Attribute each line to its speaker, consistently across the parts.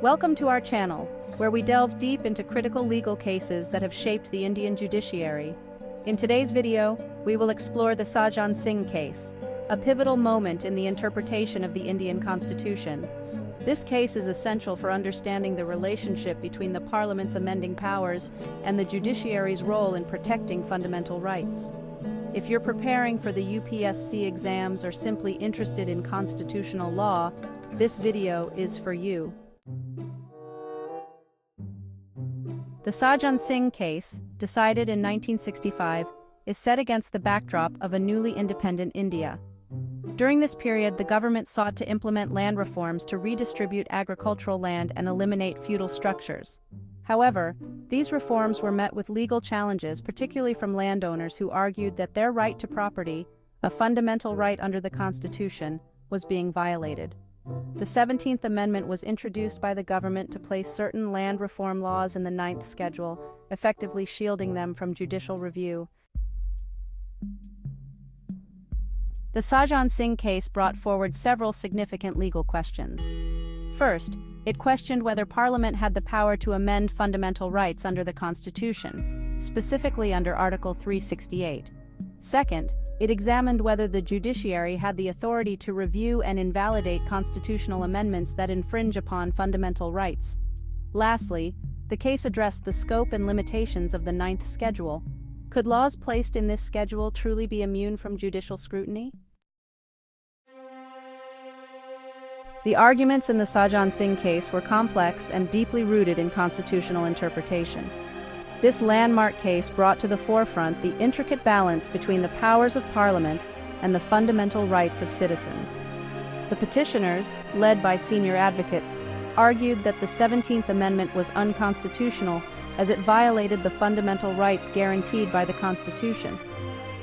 Speaker 1: Welcome to our channel, where we delve deep into critical legal cases that have shaped the Indian judiciary. In today's video, we will explore the Sajjan Singh case, a pivotal moment in the interpretation of the Indian Constitution. This case is essential for understanding the relationship between the Parliament's amending powers and the judiciary's role in protecting fundamental rights. If you're preparing for the UPSC exams or simply interested in constitutional law, this video is for you. The Sajjan Singh case, decided in 1965, is set against the backdrop of a newly independent India. During this period, the government sought to implement land reforms to redistribute agricultural land and eliminate feudal structures. However, these reforms were met with legal challenges, particularly from landowners who argued that their right to property, a fundamental right under the Constitution, was being violated. The 17th Amendment was introduced by the government to place certain land reform laws in the 9th Schedule, effectively shielding them from judicial review. The Sajjan Singh case brought forward several significant legal questions. First, it questioned whether Parliament had the power to amend fundamental rights under the Constitution, specifically under Article 368. Second, it examined whether the judiciary had the authority to review and invalidate constitutional amendments that infringe upon fundamental rights. Lastly, the case addressed the scope and limitations of the 9th Schedule. Could laws placed in this schedule truly be immune from judicial scrutiny? The arguments in the Sajjan Singh case were complex and deeply rooted in constitutional interpretation. This landmark case brought to the forefront the intricate balance between the powers of Parliament and the fundamental rights of citizens. The petitioners, led by senior advocates, argued that the 17th Amendment was unconstitutional as it violated the fundamental rights guaranteed by the Constitution.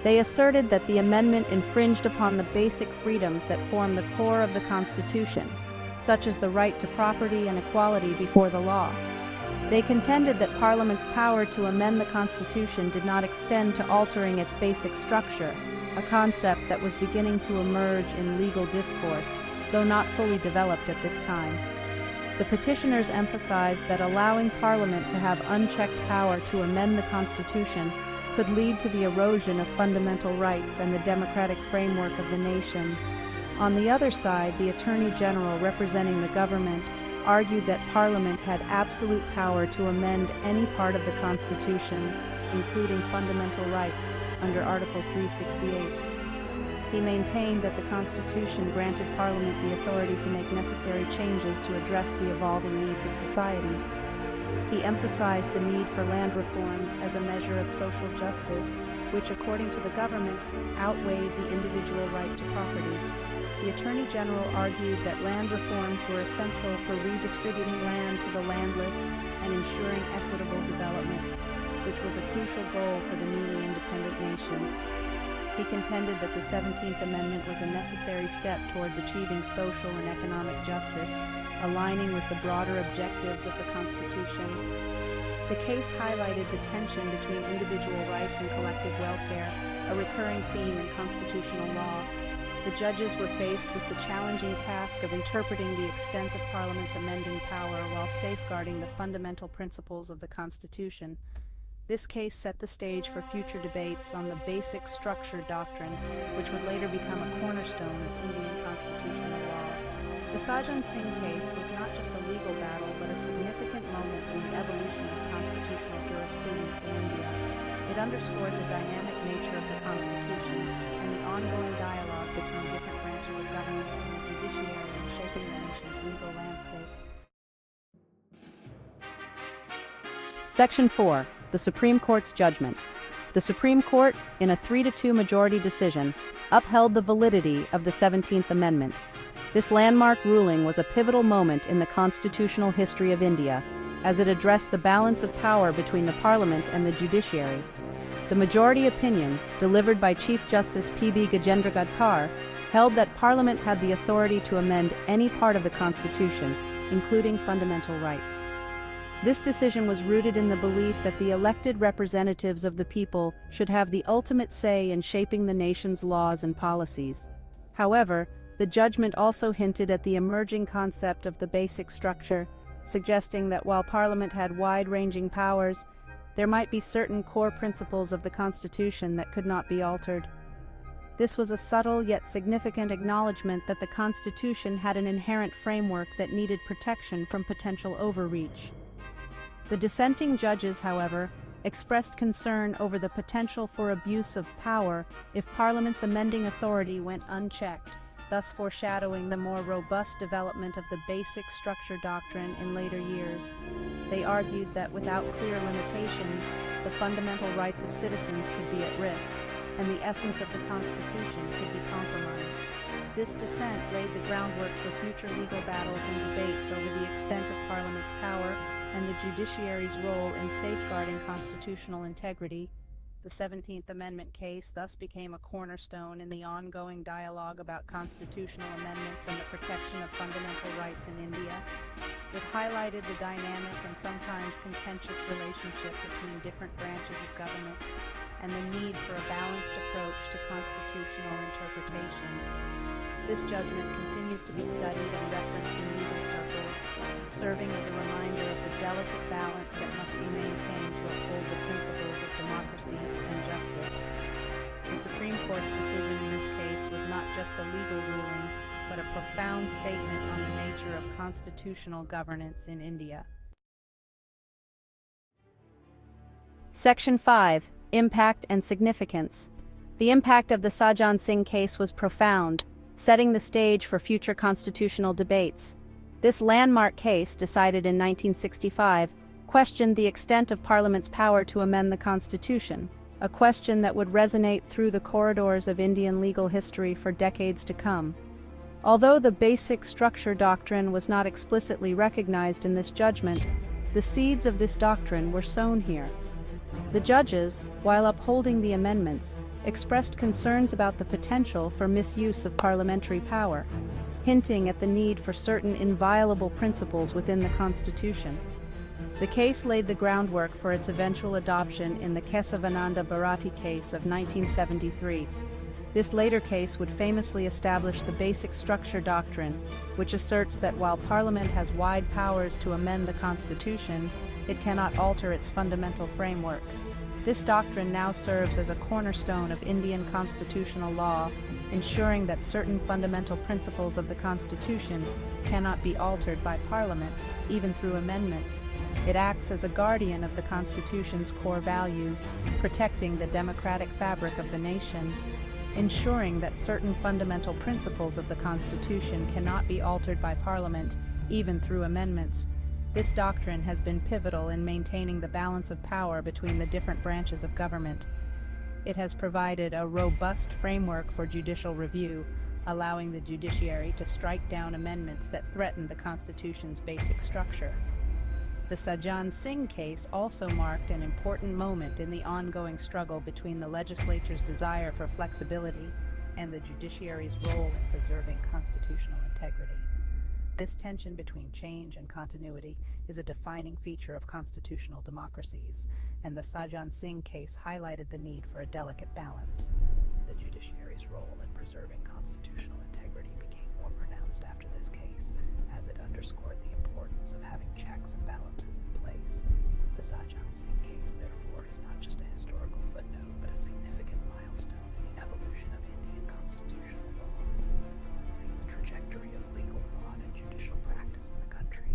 Speaker 1: They asserted that the amendment infringed upon the basic freedoms that form the core of the Constitution, such as the right to property and equality before the law. They contended that Parliament's power to amend the Constitution did not extend to altering its basic structure, a concept that was beginning to emerge in legal discourse, though not fully developed at this time. The petitioners emphasized that allowing Parliament to have unchecked power to amend the Constitution could lead to the erosion of fundamental rights and the democratic framework of the nation. On the other side, the Attorney General representing the government argued that Parliament had absolute power to amend any part of the Constitution, including fundamental rights, under Article 368. He maintained that the Constitution granted Parliament the authority to make necessary changes to address the evolving needs of society. He emphasized the need for land reforms as a measure of social justice, which, according to the government, outweighed the individual right to property. The Attorney General argued that land reforms were essential for redistributing land to the landless and ensuring equitable development, which was a crucial goal for the newly independent nation. He contended that the 17th Amendment was a necessary step towards achieving social and economic justice, aligning with the broader objectives of the Constitution. The case highlighted the tension between individual rights and collective welfare, a recurring theme in constitutional law. The judges were faced with the challenging task of interpreting the extent of Parliament's amending power while safeguarding the fundamental principles of the Constitution. This case set the stage for future debates on the basic structure doctrine, which would later become a cornerstone of Indian constitutional law. The Sajjan Singh case was not just a legal battle, but a significant moment in the evolution of constitutional jurisprudence in India. It underscored the dynamic nature of the Constitution and the ongoing dialogue between different branches of government and the judiciary in shaping the nation's legal landscape. Section 4. The Supreme Court's judgment. The Supreme Court, in a 3-2 majority decision, upheld the validity of the 17th Amendment. This landmark ruling was a pivotal moment in the constitutional history of India, as it addressed the balance of power between the Parliament and the judiciary. The majority opinion, delivered by Chief Justice P.B. Gajendra Gadkar, held that Parliament had the authority to amend any part of the Constitution, including fundamental rights. This decision was rooted in the belief that the elected representatives of the people should have the ultimate say in shaping the nation's laws and policies. However, the judgment also hinted at the emerging concept of the basic structure, suggesting that while Parliament had wide-ranging powers, there might be certain core principles of the Constitution that could not be altered. This was a subtle yet significant acknowledgement that the Constitution had an inherent framework that needed protection from potential overreach. The dissenting judges, however, expressed concern over the potential for abuse of power if Parliament's amending authority went unchecked, thus foreshadowing the more robust development of the basic structure doctrine in later years. They argued that without clear limitations, the fundamental rights of citizens could be at risk, and the essence of the Constitution could be compromised. This dissent laid the groundwork for future legal battles and debates over the extent of Parliament's power and the judiciary's role in safeguarding constitutional integrity. The 17th Amendment case thus became a cornerstone in the ongoing dialogue about constitutional amendments and the protection of fundamental rights in India. It highlighted the dynamic and sometimes contentious relationship between different branches of government and the need for a balanced approach to constitutional interpretation. This judgment continues to be studied and referenced in legal circles, serving as a reminder of the delicate balance that must be maintained to uphold the principles of democracy and justice. The Supreme Court's decision in this case was not just a legal ruling, but a profound statement on the nature of constitutional governance in India. Section 5. Impact and Significance. The impact of the Sajjan Singh case was profound, setting the stage for future constitutional debates. This landmark case, decided in 1965, questioned the extent of Parliament's power to amend the Constitution, a question that would resonate through the corridors of Indian legal history for decades to come. Although the basic structure doctrine was not explicitly recognized in this judgment, the seeds of this doctrine were sown here. The judges, while upholding the amendments, expressed concerns about the potential for misuse of parliamentary power, hinting at the need for certain inviolable principles within the Constitution. The case laid the groundwork for its eventual adoption in the Kesavananda Bharati case of 1973. This later case would famously establish the basic structure doctrine, which asserts that while Parliament has wide powers to amend the Constitution, it cannot alter its fundamental framework. This doctrine now serves as a cornerstone of Indian constitutional law, ensuring that certain fundamental principles of the Constitution cannot be altered by Parliament, even through amendments. It acts as a guardian of the Constitution's core values, protecting the democratic fabric of the nation, ensuring that certain fundamental principles of the Constitution cannot be altered by Parliament, even through amendments. This doctrine has been pivotal in maintaining the balance of power between the different branches of government. It has provided a robust framework for judicial review, allowing the judiciary to strike down amendments that threaten the Constitution's basic structure. The Sajjan Singh case also marked an important moment in the ongoing struggle between the legislature's desire for flexibility and the judiciary's role in preserving constitutional integrity. This tension between change and continuity is a defining feature of constitutional democracies, and the Sajjan Singh case highlighted the need for a delicate balance. The judiciary's role in preserving constitutional integrity became more pronounced after this case, as it underscored the importance of having checks and balances in place. The Sajjan Singh case, therefore, is not just a historical footnote, but a significant milestone in the evolution of Indian constitutional law, influencing the trajectory of legal thought and judicial practice in the country.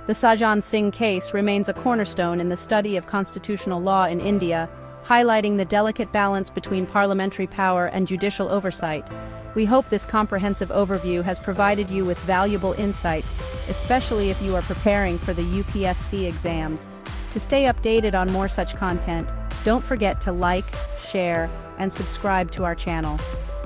Speaker 1: The Sajjan Singh case remains a cornerstone in the study of constitutional law in India, highlighting the delicate balance between parliamentary power and judicial oversight. We hope this comprehensive overview has provided you with valuable insights, especially if you are preparing for the UPSC exams. To stay updated on more such content, don't forget to like, share, and subscribe to our channel.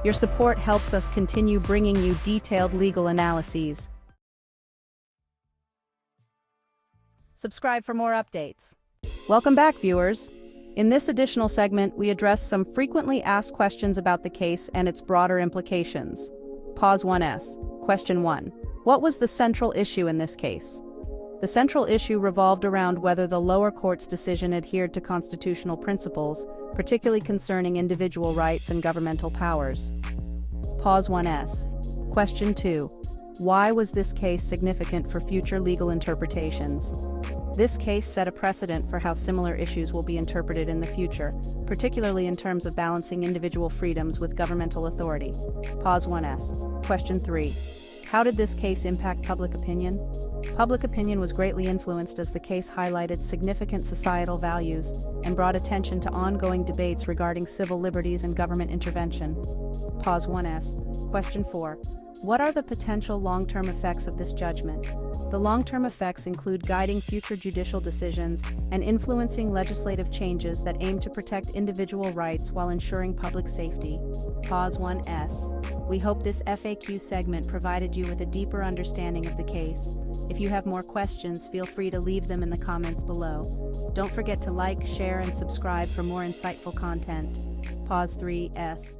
Speaker 1: Your support helps us continue bringing you detailed legal analyses. Subscribe for more updates. Welcome back, viewers. In this additional segment, we address some frequently asked questions about the case and its broader implications. Pause 1S. Question 1. What was the central issue in this case? The central issue revolved around whether the lower court's decision adhered to constitutional principles, particularly concerning individual rights and governmental powers. Pause 1S. Question 2. Why was this case significant for future legal interpretations? This case set a precedent for how similar issues will be interpreted in the future, particularly in terms of balancing individual freedoms with governmental authority. Pause 1s. Question 3. How did this case impact public opinion? Public opinion was greatly influenced as the case highlighted significant societal values and brought attention to ongoing debates regarding civil liberties and government intervention. Pause 1s. Question 4. What are the potential long-term effects of this judgment? The long-term effects include guiding future judicial decisions and influencing legislative changes that aim to protect individual rights while ensuring public safety. Pause 1s. We hope this FAQ segment provided you with a deeper understanding of the case. If you have more questions, feel free to leave them in the comments below. Don't forget to like, share, and subscribe for more insightful content. Pause 3s.